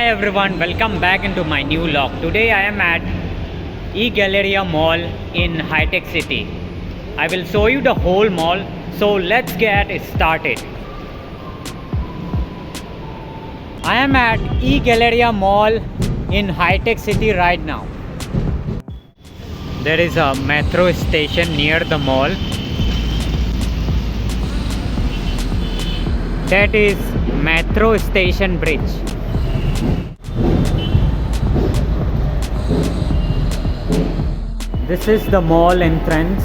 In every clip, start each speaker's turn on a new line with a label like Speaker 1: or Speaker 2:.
Speaker 1: Hi everyone, welcome back into my new vlog. Today I am at E-Galleria mall in Hitech city. I will show you the whole mall, so let's get started. I am at E-Galleria mall in Hitech city right now. There is a metro station near the mall. That is metro station bridge. This is the mall entrance.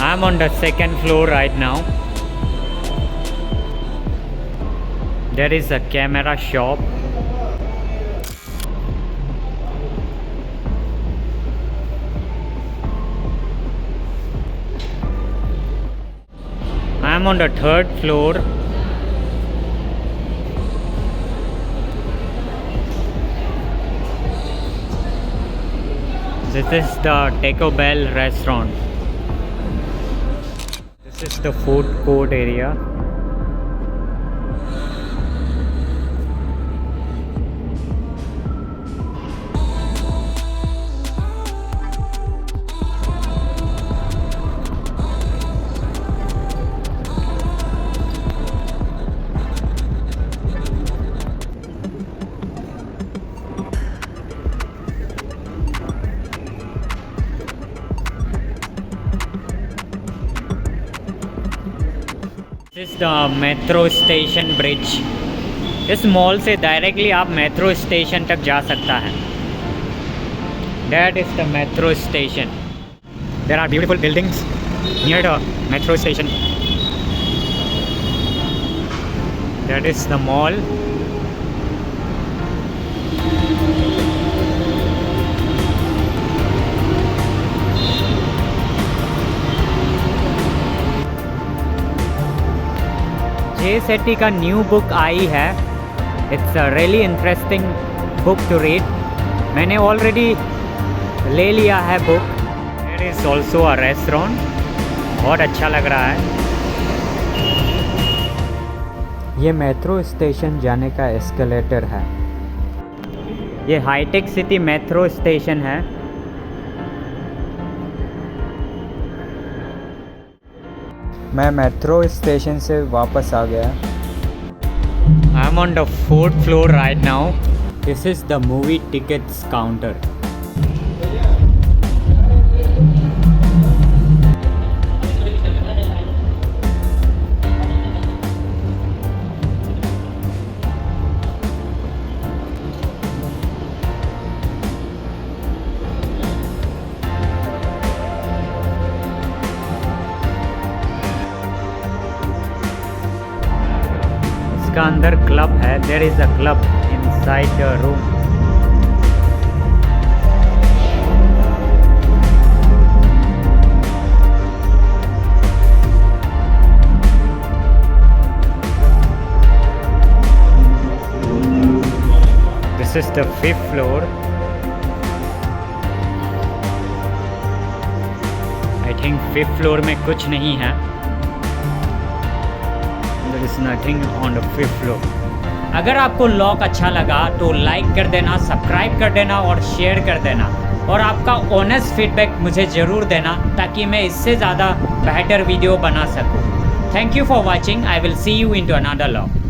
Speaker 1: I'm on the second floor right now. There is a camera shop. I'm on the third floor. This is the Taco Bell restaurant. This is the food court area. This is the metro station bridge. इस mall से directly आप metro station तक जा सकता है. That is the metro station. There are beautiful buildings near the metro station. That is the mall. जे सेट्टी का new book आई है. It's a really interesting book to read. मैंने ऑलरेडी ले लिया है book. There is also a restaurant. बहुत अच्छा लग रहा है. ये मेट्रो स्टेशन जाने का एस्केलेटर है. ये हाईटेक सिटी मेट्रो स्टेशन है. मैं मेट्रो स्टेशन से वापस आ गया. I am on the fourth floor right now. This is the movie tickets counter. इसका अंदर क्लब है. There is a club inside the room. This is the fifth floor. I think fifth floor में कुछ नहीं है. There is nothing on the fifth floor. अगर आपको vlog अच्छा लगा तो लाइक कर देना, सब्सक्राइब कर देना और शेयर कर देना. और आपका ऑनेस्ट फीडबैक मुझे ज़रूर देना ताकि मैं इससे ज़्यादा बेहतर वीडियो बना सकूं. Thank you for watching. I will see you in to another vlog.